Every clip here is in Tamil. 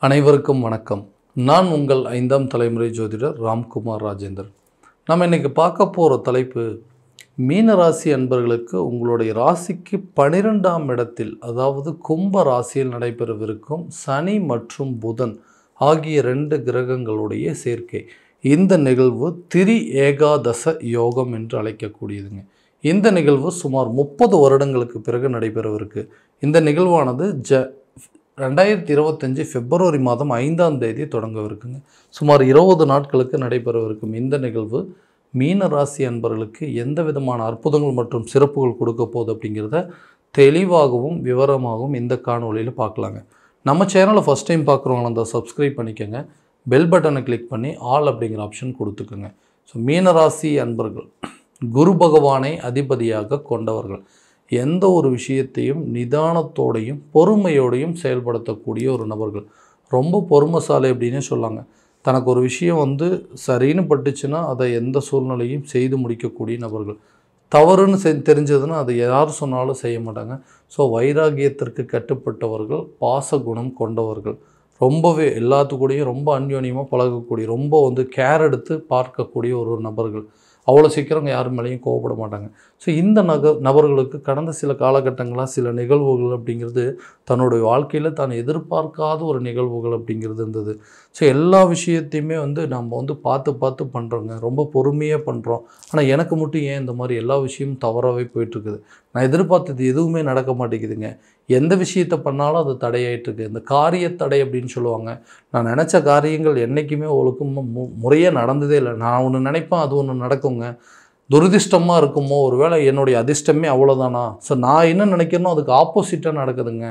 அனைவருக்கும் வணக்கம். நான் உங்கள் 5ஆம் தலைமுறை ஜோதிடர் ராம்குமார் ராஜேந்தர். நம்ம இன்றைக்கி பார்க்க போகிற தலைப்பு, மீன ராசி அன்பர்களுக்கு உங்களுடைய ராசிக்கு 12ஆம் இடத்தில், அதாவது கும்ப ராசியில் நடைபெறவிருக்கும் சனி மற்றும் புதன் ஆகிய 2 கிரகங்களுடைய சேர்க்கை. இந்த நிகழ்வு திரி ஏகாதச யோகம் என்று அழைக்கக்கூடியதுங்க. இந்த நிகழ்வு சுமார் 30 வருடங்களுக்கு பிறகு நடைபெறவிருக்கு. இந்த நிகழ்வானது 2025 பிப்ரவரி மாதம் 5ஆம் தேதி தொடங்கவிருக்குங்க. சுமார் 20 நாட்களுக்கு நடைபெறவிருக்கும் இந்த நிகழ்வு மீன ராசி அன்பர்களுக்கு எந்த விதமான அற்புதங்கள் மற்றும் சிறப்புகள் கொடுக்க போகுது அப்படிங்கிறத தெளிவாகவும் விவரமாகவும் இந்த காணொலியில் பார்க்கலாங்க. நம்ம சேனலை ஃபஸ்ட் டைம் பார்க்குறவங்கள அந்த சப்ஸ்கிரைப் பண்ணிக்கோங்க. பெல் பட்டனை கிளிக் பண்ணி ஆல் அப்படிங்கிற ஆப்ஷன் கொடுத்துக்கோங்க. ஸோ மீனராசி அன்பர்கள் குரு பகவானை அதிபதியாக கொண்டவர்கள். எந்த ஒரு விஷயத்தையும் நிதானத்தோடையும் பொறுமையோடையும் செயல்படுத்தக்கூடிய ஒரு நபர்கள். ரொம்ப பொறுமைசாலி அப்படின்னே சொல்லாங்க. தனக்கு ஒரு விஷயம் சரின்னு பட்டுச்சுன்னா அதை எந்த சூழ்நிலையும் செய்து முடிக்கக்கூடிய நபர்கள். தவறுன்னு தெரிஞ்சதுன்னா அதை யார் சொன்னாலும் செய்ய மாட்டாங்க. ஸோ வைராகியத்திற்கு கட்டுப்பட்டவர்கள், பாச குணம் கொண்டவர்கள். ரொம்பவே எல்லாத்துக்கூடையும் ரொம்ப அந்யோன்யமாக பழகக்கூடிய, ரொம்ப கேர் எடுத்து பார்க்கக்கூடிய ஒரு நபர்கள். அவ்வளோ சீக்கிரம் யார் மேலேயும் கோவப்பட மாட்டாங்க. ஸோ இந்த நபர்களுக்கு கடந்த சில காலகட்டங்களாக சில நிகழ்வுகள் அப்படிங்கிறது தன்னுடைய வாழ்க்கையில் தான் எதிர்பார்க்காத ஒரு நிகழ்வுகள் அப்படிங்கிறது இருந்தது. ஸோ எல்லா விஷயத்தையுமே நம்ம பார்த்து பண்ணுறோங்க. ரொம்ப பொறுமையாக பண்ணுறோம். ஆனால் எனக்கு மட்டும் ஏன் இந்த மாதிரி எல்லா விஷயமும் தவறாகவே போயிட்டுருக்குது. நான் எதிர்பார்த்தது எதுவுமே நடக்க மாட்டேங்குதுங்க. எந்த விஷயத்தை பண்ணாலும் அது தடையாயிட்டுருக்கு. இந்த காரிய தடை அப்படின்னு சொல்லுவாங்க. நான் நினச்ச காரியங்கள் என்றைக்குமே முறையாக நடந்ததே இல்லை. நான் ஒன்று நினைப்பேன், அது ஒன்று நடக்குங்க. துரதிர்ஷ்டமாக இருக்குமோ, ஒருவேளை என்னுடைய அதிர்ஷ்டமே அவ்வளோதானா? ஸோ நான் என்ன நினைக்கிறேனோ அதுக்கு ஆப்போசிட்டாக நடக்குதுங்க.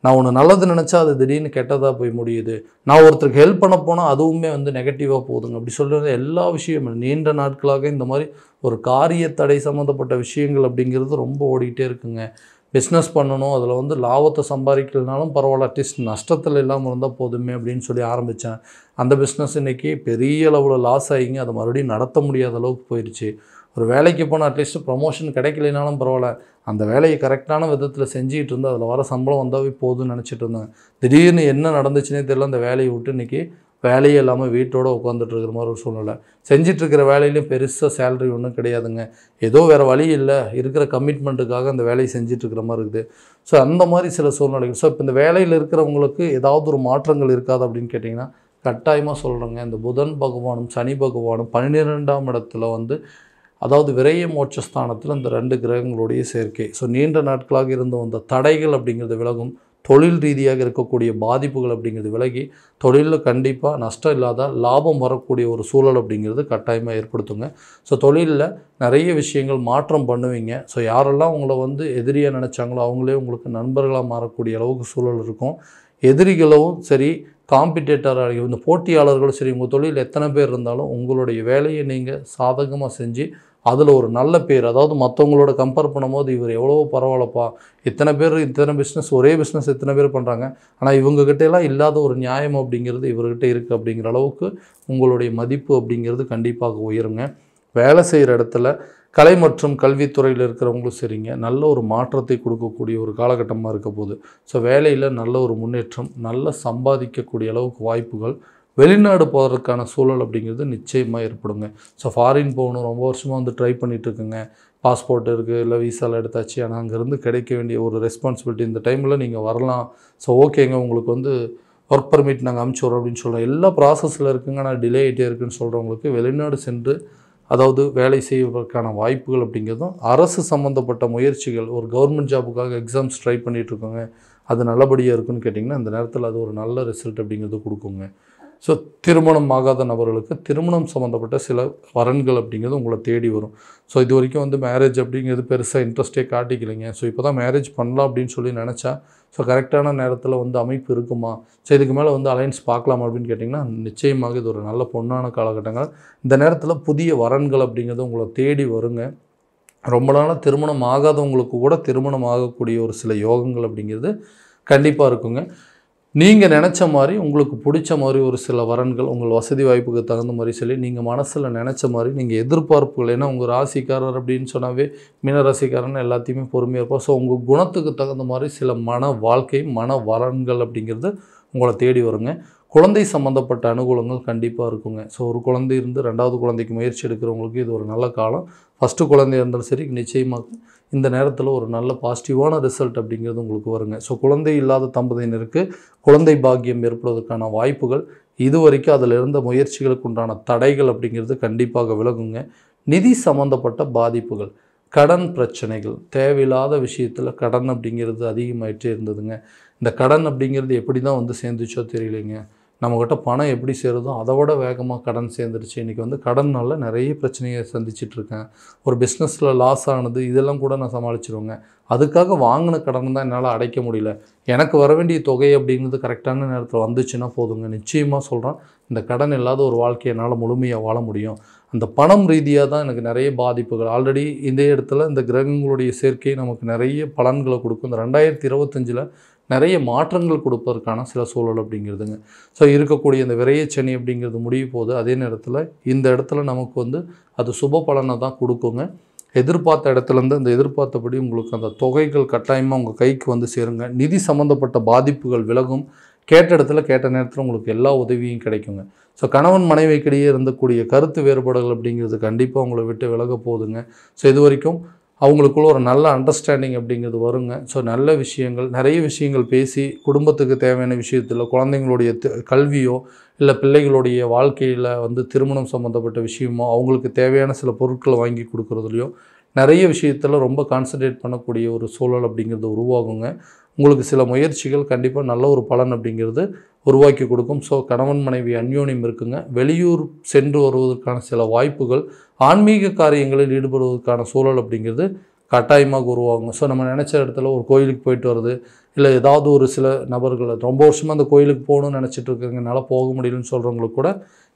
நான் ஒன்று நல்லது நினச்சா அது திடீர்னு கெட்டதாக போய் முடியுது. நான் ஒருத்தருக்கு ஹெல்ப் பண்ண போனால் அதுவுமே நெகட்டிவாக போகுதுங்க. அப்படி சொல்கிறது எல்லா விஷயமும் நீண்ட நாட்களாக இந்த மாதிரி ஒரு காரிய தடை சம்மந்தப்பட்ட விஷயங்கள் அப்படிங்கிறது ரொம்ப ஓடிக்கிட்டே இருக்குங்க. பிஸ்னஸ் பண்ணணும், அதில் லாபத்தை சம்பாதிக்கலனாலும் பரவாயில்ல, அட்லீஸ்ட் நஷ்டத்தில் இல்லாமல் இருந்தால் போதுமே அப்படின்னு சொல்லி ஆரம்பித்தேன். அந்த பிஸ்னஸ் இன்றைக்கி பெரிய அளவில் லாஸ் ஆகிங்க. அதை மறுபடியும் நடத்த முடியாத அளவுக்கு போயிடுச்சு. ஒரு வேலைக்கு போனால் அட்லீஸ்ட் ப்ரமோஷன் கிடைக்கலைனாலும் பரவாயில்ல, அந்த வேலையை கரெக்டான விதத்தில் செஞ்சுக்கிட்டு இருந்தால் அதில் வர சம்பளம் வந்தாவே போதும்னு நினச்சிட்டு இருந்தேன். திடீர்னு என்ன நடந்துச்சுன்னே தெரியல. அந்த வேலையை விட்டு இன்றைக்கி வேலையே இல்லாமல் வீட்டோடு உட்காந்துட்டு இருக்கிற மாதிரி ஒரு சூழ்நிலை. செஞ்சிட்ருக்கிற வேலையிலையும் பெருசாக சேலரி ஒன்றும் கிடையாதுங்க. ஏதோ வேறு வழி இல்லை, இருக்கிற கமிட்மெண்ட்டுக்காக அந்த வேலையை செஞ்சிட்ருக்கிற மாதிரி இருக்குது. ஸோ அந்த மாதிரி சில சூழ்நிலைகள். ஸோ இப்போ இந்த வேலையில் இருக்கிறவங்களுக்கு ஏதாவது ஒரு மாற்றங்கள் இருக்காது அப்படின்னு கேட்டிங்கன்னா கட்டாயமாக சொல்கிறேங்க. இந்த புதன் பகவானும் சனி பகவானும் 12ஆம் இடத்துல அதாவது விரைய மோட்சஸ்தானத்தில் இந்த 2 கிரகங்களுடைய சேர்க்கை. ஸோ நீண்ட நாட்களாக இருந்து வந்த தடைகள் அப்படிங்கிறது விலகும். தொழில் ரீதியாக இருக்கக்கூடிய பாதிப்புகள் அப்படிங்கிறது விலகி தொழிலில் கண்டிப்பாக நஷ்டம் இல்லாத லாபம் வரக்கூடிய ஒரு சூழல் அப்படிங்கிறது கட்டாயமாக ஏற்படுத்துங்க. ஸோ தொழிலில் நிறைய விஷயங்கள் மாற்றம் பண்ணுவீங்க. ஸோ யாரெல்லாம் உங்களை எதிரியாக நினச்சாங்களோ அவங்களே உங்களுக்கு நண்பர்களாக மாறக்கூடிய அளவுக்கு சூழல் இருக்கும். எதிரிகளும் சரி, காம்படிட்டராக இந்த போட்டியாளர்களும் சரி, உங்கள் தொழில் எத்தனை பேர் இருந்தாலும் உங்களுடைய வேலையை நீங்கள் சாதகமாக செஞ்சு அதில் ஒரு நல்ல பேர், அதாவது மற்றவங்களோட கம்பேர் பண்ணும்போது இவர் எவ்வளோ பரவாயில்லப்பா, இத்தனை பேர் இத்தனை பிஸ்னஸ், ஒரே பிஸ்னஸ் இத்தனை பேர் பண்ணுறாங்க, ஆனால் இவங்ககிட்டலாம் இல்லாத ஒரு நியாயம் அப்படிங்கிறது இவர்கிட்ட இருக்குது அப்படிங்கிற அளவுக்கு உங்களுடைய மதிப்பு அப்படிங்கிறது கண்டிப்பாக உயருங்க. வேலை செய்கிற இடத்துல கலை மற்றும் கல்வித்துறையில் இருக்கிறவங்களும் சரிங்க, நல்ல ஒரு மாற்றத்தை கொடுக்கக்கூடிய ஒரு காலகட்டமாக இருக்க போகுது. ஸோ வேலையில் நல்ல ஒரு முன்னேற்றம், நல்ல சம்பாதிக்கக்கூடிய அளவுக்கு வாய்ப்புகள், வெளிநாடு போகிறதுக்கான சூழல் அப்படிங்கிறது நிச்சயமாக ஏற்படுங்க. ஸோ ஃபாரின் போகணும், ரொம்ப வருஷமாக ட்ரை பண்ணிகிட்ருக்குங்க. பாஸ்போர்ட் இருக்குது, இல்லை வீசாவில் எடுத்தாச்சு, ஆனால் அங்கேருந்து கிடைக்க வேண்டிய ஒரு ரெஸ்பான்சிபிலிட்டி இந்த டைமில் நீங்கள் வரலாம். ஸோ ஓகேங்க, உங்களுக்கு ஒர்க் பர்மிட் நாங்கள் அனுப்பிச்சுட்றோம் அப்படின்னு சொல்கிறோம். எல்லா ப்ராசஸில் இருக்குங்க, ஆனால் டிலே ஆகிட்டே இருக்குதுன்னு சொல்கிறவங்களுக்கு வெளிநாடு சென்று அதாவது வேலை செய்வதற்கான வாய்ப்புகள் அப்படிங்கிறதும், அரசு சம்மந்தப்பட்ட முயற்சிகள், ஒரு கவர்மெண்ட் ஜாபுக்காக எக்ஸாம்ஸ் ட்ரை பண்ணிகிட்ருக்கோங்க, அது நல்லபடியாக இருக்குன்னு கேட்டிங்கன்னா அந்த நேரத்தில் அது ஒரு நல்ல ரிசல்ட் அப்படிங்கிறது கொடுக்குங்க. ஸோ திருமணம் ஆகாத நபர்களுக்கு திருமணம் சம்மந்தப்பட்ட சில வரன்கள் அப்படிங்கிறது உங்களை தேடி வரும். ஸோ இது வரைக்கும் மேரேஜ் அப்படிங்கிறது பெருசாக இன்ட்ரெஸ்ட்டே காட்டிக்கலைங்க. ஸோ இப்போ தான் மேரேஜ் பண்ணலாம் அப்படின்னு சொல்லி நினச்சா, ஸோ கரெக்டான நேரத்தில் அமைப்பு இருக்குமா, ஸோ இதுக்கு மேலே அலைன்ஸ் பார்க்கலாமா அப்படின்னு கேட்டிங்கன்னா நிச்சயமாக இது ஒரு நல்ல பொன்னான காலகட்டங்கள். இந்த நேரத்தில் புதிய வரன்கள் அப்படிங்கிறது உங்களை தேடி வருங்க. ரொம்ப நாளாக திருமணம் ஆகாதவங்களுக்கு கூட திருமணம் ஆகக்கூடிய ஒரு சில யோகங்கள் அப்படிங்கிறது கண்டிப்பாக இருக்குங்க. நீங்கள் நினச்ச மாதிரி, உங்களுக்கு பிடிச்ச மாதிரி ஒரு சில வரன்கள் உங்கள் வசதி வாய்ப்புக்கு தகுந்த மாதிரி சொல்லி நீங்கள் மனசில் நினச்ச மாதிரி நீங்கள் எதிர்பார்ப்புகள், ஏன்னா உங்கள் ராசிக்காரர் அப்படின்னு சொன்னாவே மீன ராசிக்காரன்னு எல்லாத்தையுமே பொறுமையாக இருப்போம். ஸோ உங்கள் குணத்துக்கு தகுந்த மாதிரி சில மன வாழ்க்கை, மன வரன்கள் அப்படிங்கிறது உங்களை தேடி வருங்க. குழந்தை சம்மந்தப்பட்ட அனுகூலங்கள் கண்டிப்பாக இருக்குங்க. ஸோ ஒரு குழந்தை இருந்து 2வது குழந்தைக்கு முயற்சி எடுக்கிறவங்களுக்கு இது ஒரு நல்ல காலம். ஃபஸ்ட்டு குழந்தையா இருந்தாலும் சரி, நிச்சயமாக இந்த நேரத்தில் ஒரு நல்ல பாசிட்டிவான ரிசல்ட் அப்படிங்கிறது உங்களுக்கு வருங்க. ஸோ குழந்தை இல்லாத தம்பதியினருக்கு குழந்தை பாக்கியம் ஏற்படுவதற்கான வாய்ப்புகள், இதுவரைக்கும் அதில் இருந்த முயற்சிகளுக்கு உண்டான தடைகள் அப்படிங்கிறது கண்டிப்பாக விலகுங்க. நிதி சம்மந்தப்பட்ட பாதிப்புகள், கடன் பிரச்சனைகள், தேவையில்லாத விஷயத்தில் கடன் அப்படிங்கிறது அதிகமாகிட்டே இருந்ததுங்க. இந்த கடன் அப்படிங்கிறது எப்படி தான் வந்து சேர்ந்துச்சோ தெரியலைங்க. நம்மக்கிட்ட பணம் எப்படி சேருதோ அதை விட வேகமாக கடன் சேர்ந்துருச்சு. இன்றைக்கி வந்து கடனால் நிறைய பிரச்சனையை சந்திச்சிட்ருக்கேன். ஒரு பிஸ்னஸில் லாஸ் ஆனது இதெல்லாம் கூட நான் சமாளிச்சிருவேங்க. அதுக்காக வாங்கின கடன் தான் என்னால் அடைக்க முடியல. எனக்கு வர வேண்டிய தொகை அப்படிங்கிறது கரெக்டான நேரத்தில் வந்துச்சுன்னா போதுங்க. நிச்சயமாக சொல்கிறேன், இந்த கடன் இல்லாத ஒரு வாழ்க்கையை என்னால் முழுமையாக வாழ முடியும். அந்த பணம் ரீதியாக தான் எனக்கு நிறைய பாதிப்புகள். ஆல்ரெடி இந்த இடத்துல இந்த கிரகங்களுடைய சேர்க்கை நமக்கு நிறைய பலன்களை கொடுக்கும். இந்த 2025 நிறைய மாற்றங்கள் கொடுப்பதற்கான சில சூழல் அப்படிங்கிறதுங்க. ஸோ இருக்கக்கூடிய இந்த விரயச்சனி அப்படிங்கிறது முடிய போது, அதே நேரத்தில் இந்த இடத்துல நமக்கு வந்து அது சுப பலனை தான் கொடுக்குங்க. எதிர்பார்த்த இடத்துலேருந்து அந்த எதிர்பார்த்தபடி உங்களுக்கு அந்த தொகைகள் கட்டாயமாக உங்கள் கைக்கு வந்து சேருங்க. நிதி சம்மந்தப்பட்ட பாதிப்புகள் விலகும். கேட்ட இடத்துல கேட்ட நேரத்தில் உங்களுக்கு எல்லா உதவியும் கிடைக்குங்க. ஸோ கணவன் மனைவிக்கிடையே இருந்தக்கூடிய கருத்து வேறுபாடுகள் அப்படிங்கிறது கண்டிப்பாக உங்களை விட்டு விலக போகுதுங்க. ஸோ இது வரைக்கும் அவங்களுக்குள்ள ஒரு நல்ல அண்டர்ஸ்டாண்டிங் அப்படிங்கிறது வருங்க. ஸோ நல்ல விஷயங்கள், நிறைய விஷயங்கள் பேசி குடும்பத்துக்கு தேவையான விஷயத்தில் குழந்தைங்களுடைய கல்வியோ இல்லை பிள்ளைகளுடைய வாழ்க்கையில் வந்து திருமணம் சம்மந்தப்பட்ட விஷயமோ அவங்களுக்கு தேவையான சில பொருட்களை வாங்கி கொடுக்குறதுலையோ நிறைய விஷயத்தில் ரொம்ப கான்சன்ட்ரேட் பண்ணக்கூடிய ஒரு சூழல் அப்படிங்கிறது உருவாகுங்க. உங்களுக்கு சில முயற்சிகள் கண்டிப்பாக நல்ல ஒரு பலன் அப்படிங்கிறது உருவாக்கி கொடுக்கும். ஸோ கணவன் மனைவி அந்யோன்யம் இருக்குங்க. வெளியூர் சென்று வருவதற்கான சில வாய்ப்புகள், ஆன்மீக காரியங்களில் ஈடுபடுவதற்கான சூழல் அப்படிங்கிறது கட்டாயமாக உருவாகும். ஸோ நம்ம நினச்ச இடத்துல ஒரு கோயிலுக்கு போயிட்டு வருது, இல்லை ஏதாவது ஒரு சில நபர்கள் ரொம்ப வருஷமாக அந்த கோயிலுக்கு போகணும்னு நினச்சிட்டு இருக்காங்க, என்னால் போக முடியலன்னு சொல்கிறவங்களுக்கு கூட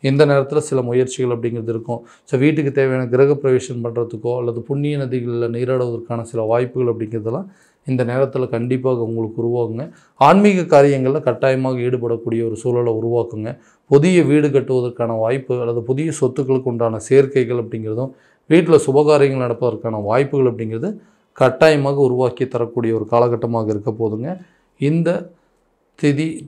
இந்த நேரத்தில் சில முயற்சிகள் அப்படிங்கிறது இருக்கும். ஸோ வீட்டுக்கு தேவையான கிரக பிரவேசம் பண்ணுறதுக்கோ அல்லது புண்ணிய நதிகளில் நீராடுவதற்கான சில வாய்ப்புகள் அப்படிங்கிறதெல்லாம் இந்த நேரத்தில் கண்டிப்பாக உங்களுக்கு உருவாகுங்க. ஆன்மீக காரியங்களில் கட்டாயமாக ஈடுபடக்கூடிய ஒரு சூழலை உருவாக்குங்க. புதிய வீடு கட்டுவதற்கான வாய்ப்பு அல்லது புதிய சொத்துக்களுக்கு உண்டான சேர்க்கைகள் அப்படிங்கிறதும், வீட்டில் சுபகாரியங்கள் நடப்பதற்கான வாய்ப்புகள் அப்படிங்கிறது கட்டாயமாக உருவாக்கி தரக்கூடிய ஒரு காலகட்டமாக இருக்க போதுங்க இந்த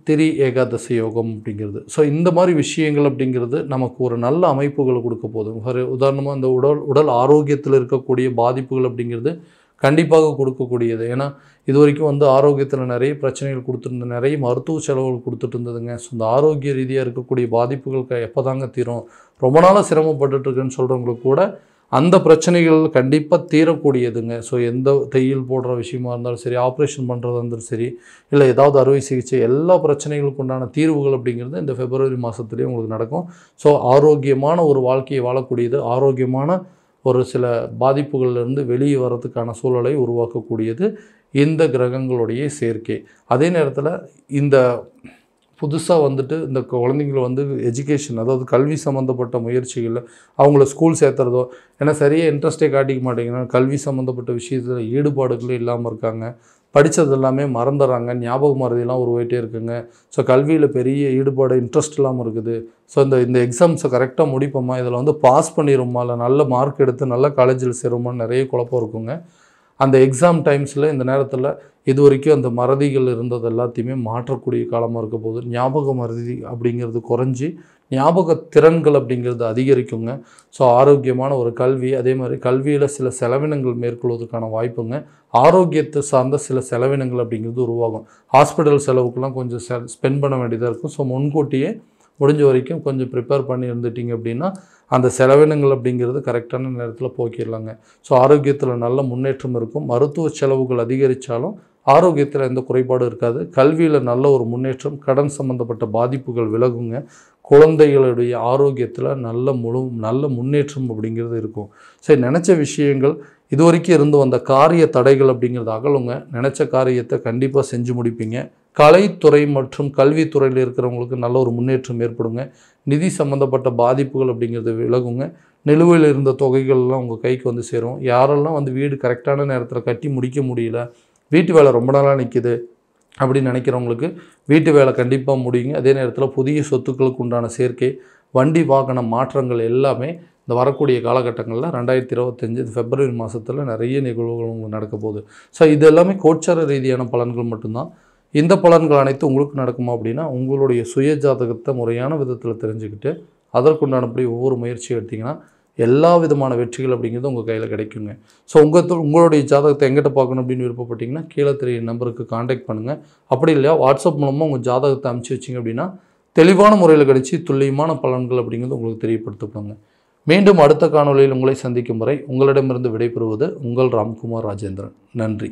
திரி ஏகாதசி யோகம் அப்படிங்கிறது. ஸோ இந்த மாதிரி விஷயங்கள் அப்படிங்கிறது நமக்கு ஒரு நல்ல அமைப்புகளை கொடுக்க போதுங்க. ஒரு உதாரணமாக இந்த உடல் ஆரோக்கியத்தில் இருக்கக்கூடிய பாதிப்புகள் அப்படிங்கிறது கண்டிப்பாக கொடுக்கக்கூடியது. ஏன்னா இது வரைக்கும் வந்து ஆரோக்கியத்தில் நிறைய பிரச்சனைகள் கொடுத்துருந்தது, நிறைய மருத்துவ செலவுகள் கொடுத்துட்டு இருந்ததுங்க. ஸோ இந்த ஆரோக்கிய ரீதியாக இருக்கக்கூடிய பாதிப்புகள் எப்போ தாங்க தீரும், ரொம்ப நாளாக சிரமப்பட்டுருக்குன்னு சொல்கிறவங்களுக்கு கூட அந்த பிரச்சனைகள் கண்டிப்பாக தீரக்கூடியதுங்க. ஸோ எந்த தையல் போடுற விஷயமா இருந்தாலும் சரி, ஆப்ரேஷன் பண்ணுறதா இருந்தாலும் சரி, இல்லை ஏதாவது அறுவை சிகிச்சை, எல்லா பிரச்சனைகளுக்கு உண்டான தீர்வுகள் அப்படிங்கிறது இந்த பிப்ரவரி மாதத்துலேயே உங்களுக்கு நடக்கும். ஸோ ஆரோக்கியமான ஒரு வாழ்க்கையை வாழக்கூடியது, ஆரோக்கியமான ஒரு சில பாதிப்புகளிலிருந்து வெளியே வரதுக்கான சூழலை உருவாக்கக்கூடியது இந்த கிரகங்களுடைய சேர்க்கை. அதே நேரத்தில் இந்த புதுசாக வந்துட்டு இந்த குழந்தைங்களை வந்து எஜுகேஷன், அதாவது கல்வி சம்மந்தப்பட்ட முயற்சிகளில் அவங்கள ஸ்கூல் சேர்த்துறதோ, ஏன்னா சரியாக இன்ட்ரெஸ்ட்டே காட்டிக்க மாட்டேங்கிறாங்க, கல்வி சம்மந்தப்பட்ட விஷயத்தில் ஈடுபாடுகளே இல்லாமல் இருக்காங்க, படித்தது எல்லாமே மறந்துடுறாங்க, ஞாபக மறதியெல்லாம் உருவாகிட்டே இருக்குங்க. ஸோ கல்வியில் பெரிய ஈடுபாடு, இன்ட்ரெஸ்ட் இல்லாமல் இருக்குது. ஸோ இந்த எக்ஸாம்ஸை கரெக்டாக முடிப்போமா, இதில் வந்து பாஸ் பண்ணிடுமா, இல்லை நல்ல மார்க் எடுத்து நல்ல காலேஜில் சேருமான்னு நிறைய குழப்பம் இருக்குங்க. அந்த எக்ஸாம் டைம்ஸில் இந்த நேரத்தில் இது வரைக்கும் அந்த மறதிகள் இருந்தது எல்லாத்தையுமே மாற்றக்கூடிய காலமாக இருக்க போது. ஞாபக மறதி அப்படிங்கிறது குறைஞ்சி ஞாபக திறன்கள் அப்படிங்கிறது அதிகரிக்குங்க. ஸோ ஆரோக்கியமான ஒரு கல்வி, அதே மாதிரி கல்வியில் சில செலவினங்கள் மேற்கொள்வதற்கான வாய்ப்புங்க. ஆரோக்கியத்தை சார்ந்த சில செலவினங்கள் அப்படிங்கிறது உருவாகும். ஹாஸ்பிட்டல் செலவுக்கெல்லாம் கொஞ்சம் ஸ்பெண்ட் பண்ண வேண்டியதாக இருக்கும். ஸோ முன்கூட்டியே முடிஞ்ச வரைக்கும் கொஞ்சம் ப்ரிப்பேர் பண்ணி இருந்துட்டிங்க அப்படின்னா அந்த செலவினங்கள் அப்படிங்கிறது கரெக்டான நேரத்தில் போக்கிடலாங்க. ஸோ ஆரோக்கியத்தில் நல்ல முன்னேற்றம் இருக்கும். மருத்துவ செலவுகள் அதிகரித்தாலும் ஆரோக்கியத்தில் எந்த குறைபாடும் இருக்காது. கல்வியில் நல்ல ஒரு முன்னேற்றம், கடன் சம்மந்தப்பட்ட பாதிப்புகள் விலகுங்க. குழந்தைகளுடைய ஆரோக்கியத்தில் நல்ல முன்னேற்றம் அப்படிங்கிறது இருக்கும். சரி, நினச்ச விஷயங்கள் இது வரைக்கும் இருந்து வந்த காரிய தடைகள் அப்படிங்கிறது அகலுங்க. நினச்ச காரியத்தை கண்டிப்பாக செஞ்சு முடிப்பீங்க. கலைத்துறை மற்றும் கல்வித்துறையில் இருக்கிறவங்களுக்கு நல்ல ஒரு முன்னேற்றம் ஏற்படுங்க. நிதி சம்மந்தப்பட்ட பாதிப்புகள் அப்படிங்கிறது விலகுங்க. நிலுவையில் இருந்த தொகைகள்லாம் உங்கள் கைக்கு வந்து சேரும். யாரெல்லாம் வந்து வீடு கரெக்டான நேரத்தில் கட்டி முடிக்க முடியல, வீட்டு வேலை ரொம்ப நாளாக நிற்கிது அப்படின்னு நினைக்கிறவங்களுக்கு வீட்டு வேலை கண்டிப்பாக முடியுங்க. அதே நேரத்தில் புதிய சொத்துக்களுக்கு உண்டான சேர்க்கை, வண்டி வாகன மாற்றங்கள் எல்லாமே இந்த வரக்கூடிய காலகட்டங்களில் 2025 பிப்ரவரி மாதத்தில் நிறைய நிகழ்வுகள் உங்களுக்கு நடக்க போகுது. ஸோ இது எல்லாமே கோச்சார ரீதியான பலன்கள் மட்டும்தான். இந்த பலன்கள் அனைத்தும் உங்களுக்கு நடக்குமா அப்படின்னா உங்களுடைய சுய ஜாதகத்தை முறையான விதத்தில் தெரிஞ்சுக்கிட்டு அதற்குண்டானபடி ஒவ்வொரு முயற்சி எடுத்திங்கன்னா எல்லா விதமான வெற்றிகள் அப்படிங்கிறது உங்கள் கையில் கிடைக்குங்க. ஸோ உங்களுடைய ஜாதகத்தை எங்கிட்ட பார்க்கணும் அப்படின்னு விருப்பப்பட்டிங்கன்னா கீழே தெரிய நம்பருக்கு காண்டாக்ட் பண்ணுங்கள். அப்படி இல்லையா வாட்ஸ்அப் மூலமாக உங்கள் ஜாதகத்தை அனுப்பிச்சி வச்சிங்க அப்படின்னா தெளிவான முறையில் கிடைச்சி துல்லியமான பலன்கள் அப்படிங்கிறது உங்களுக்கு தெரியப்படுத்தப்படுங்க. மீண்டும் அடுத்த காணொலியில் உங்களை சந்திக்கும் வரை உங்களிடமிருந்து விடைபெறுவது உங்கள் ராம்குமார் ராஜேந்திரன். நன்றி.